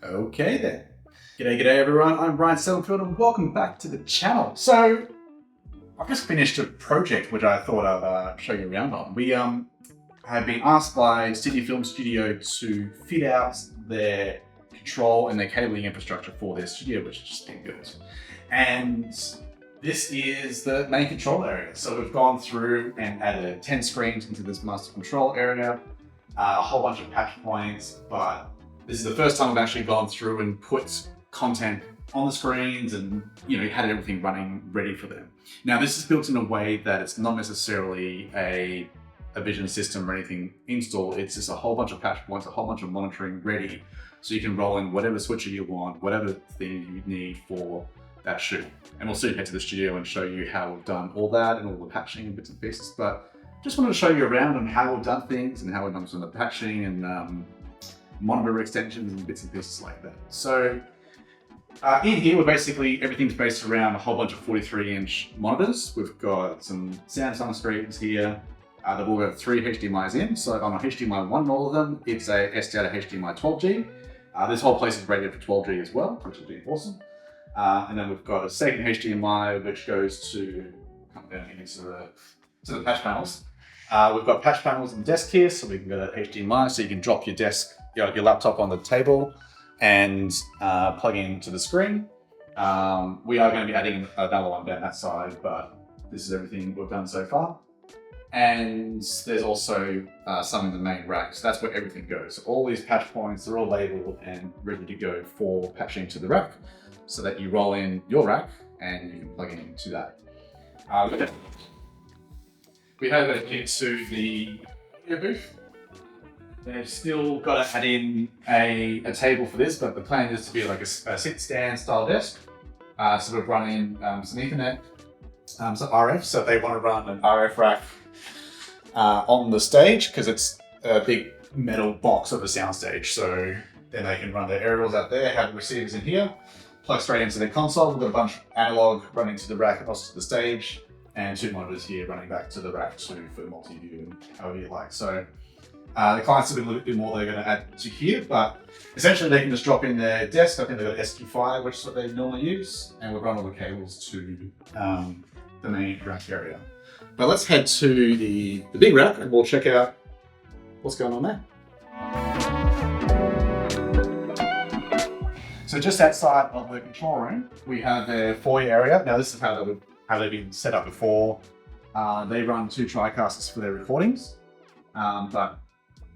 Okay then. G'day everyone, I'm Brian Selfield and welcome back to the channel. So, I've just finished a project which I thought I'd show you around on. We have been asked by Sydney Film Studio to fit out their control and their cabling infrastructure for their studio, which has just been built. And this is the main control area. So we've gone through and added 10 screens into this master control area, a whole bunch of patch points, but this is the first time I've actually gone through and put content on the screens and had everything running ready for them. Now this is built in a way that it's not necessarily a vision system or anything installed. It's just a whole bunch of patch points, a whole bunch of monitoring ready, so you can roll in whatever switcher you want, whatever thing you need for that shoot. And we'll soon head to the studio and show you how we've done all that and all the patching and bits and pieces. But just wanted to show you around on how we've done things and how we've done some of the patching and monitor extensions and bits and pieces like that. So in here, everything's based around a whole bunch of 43-inch monitors. We've got some Samsung screens here. They've all got 3 HDMIs in. So on a HDMI 1 on all of them, it's a SDI to HDMI 12G. This whole place is rated for 12G as well, which will be awesome. And then we've got a second HDMI which goes to come down here to the patch panels. We've got patch panels on the desk here, so we can go to HDMI, so you can drop your desk, your laptop on the table and plug into the screen. We are going to be adding another one down that side, but this is everything we've done so far. And there's also some in the main rack, so that's where everything goes. So all these patch points, they're all labeled and ready to go for patching to the rack, so that you roll in your rack and you can plug it into that. We have it into the audio booth. They've still got to add in a table for this, but the plan is to be like a sit-stand style desk. So we've run in some Ethernet, some RF. So if they want to run an RF rack on the stage, because it's a big metal box of a soundstage, so then they can run their aerials out there, have the receivers in here, plug straight into their console. We've got a bunch of analog running to the rack and also to the stage, and 2 monitors here running back to the rack too for multi-view and however you like. So the clients have a little bit more they're going to add to here, but essentially they can just drop in their desk. I think they've got SQ5, which is what they normally use, and we'll run all the cables to the main rack area. But let's head to the big rack and we'll check out what's going on there. So just outside of the control room, we have a foyer area. Now this is how they've been set up before. They run 2 TriCasters for their recordings, but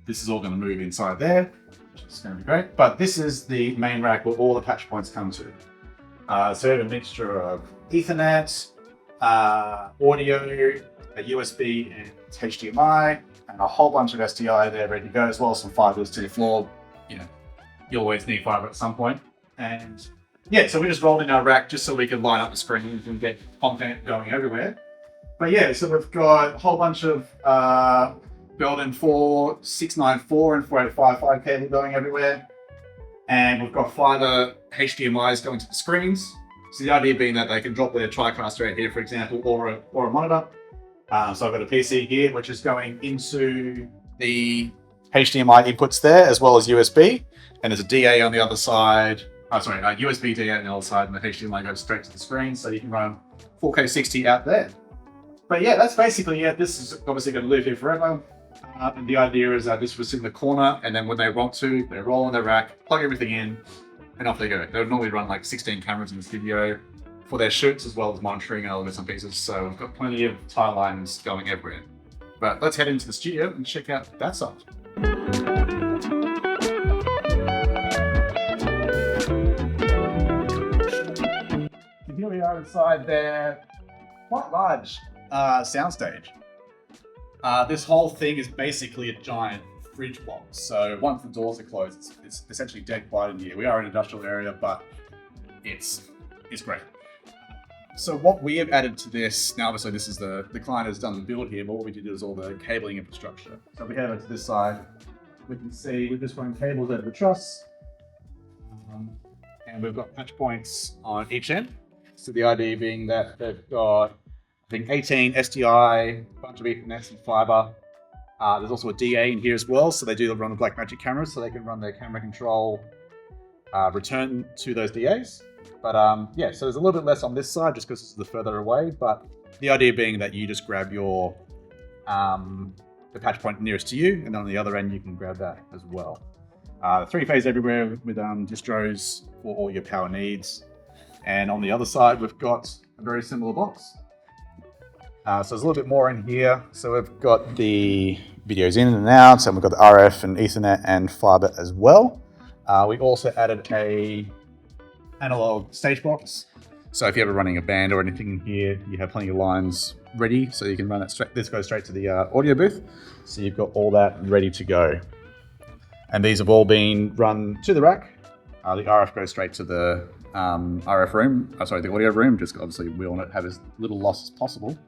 this is all going to move inside there, which is going to be great. But this is the main rack where all the patch points come to. So we have a mixture of Ethernet, audio, a USB and HDMI, and a whole bunch of SDI there ready to go, as well as some fibers to the floor. You always need fiber at some point. And yeah, so we just rolled in our rack just so we can line up the screens and get content going everywhere. But yeah, so we've got a whole bunch of built-in 694 and 4855 cable going everywhere. And we've got fiber HDMIs going to the screens. So the idea being that they can drop their TriCaster out here, for example, or a monitor. So I've got a PC here, which is going into the HDMI inputs there, as well as USB. And there's a DA on the other side. USB DA on the other side, and the HDMI goes straight to the screen, so you can run 4K 60 out there. But yeah, that's basically it. This is obviously going to live here forever. And the idea is that this was in the corner, and then when they want to, they roll in their rack, plug everything in, and off they go. They would normally run like 16 cameras in the studio for their shoots, as well as monitoring and other bits and pieces. So we've got plenty of tie lines going everywhere. But let's head into the studio and check out that side. Here we are inside their quite large soundstage. This whole thing is basically a giant fridge box. So once the doors are closed, it's essentially dead quiet in here. We are an industrial area, but it's great. So what we have added to this, now obviously this is the client has done the build here, but what we did is all the cabling infrastructure. So we have it to this side. We can see we've just run cables over the truss, and we've got patch points on each end. So the idea being that they've got, I think, 18 SDI, a bunch of Ethernets and fiber. There's also a DA in here as well, so they do run the Blackmagic cameras, so they can run their camera control return to those DAs. But yeah, so there's a little bit less on this side just because it's the further away. But the idea being that you just grab your the patch point nearest to you, and then on the other end you can grab that as well. 3-phase everywhere with distros for all your power needs. And on the other side, we've got a very similar box. So there's a little bit more in here. So we've got the videos in and out, and we've got the RF and Ethernet and fiber as well. We also added a analog stage box. So if you're ever running a band or anything in here, you have plenty of lines ready, so you can run it straight. This goes straight to the audio booth. So you've got all that ready to go. And these have all been run to the rack. The RF goes straight to the RF room, the audio room, just obviously we want to have as little loss as possible.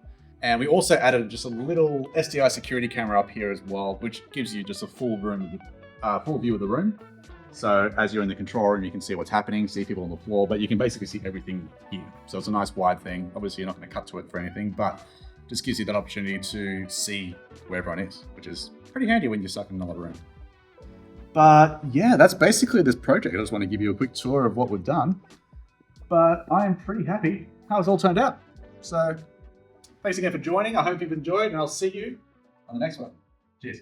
And we also added just a little SDI security camera up here as well, which gives you just a full view of the room. So as you're in the control room, you can see what's happening, see people on the floor, but you can basically see everything here. So it's a nice wide thing. Obviously, you're not going to cut to it for anything, but just gives you that opportunity to see where everyone is, which is pretty handy when you're stuck in another room. But yeah, that's basically this project. I just want to give you a quick tour of what we've done. But I am pretty happy how it's all turned out. So thanks again for joining. I hope you've enjoyed, and I'll see you on the next one. Cheers.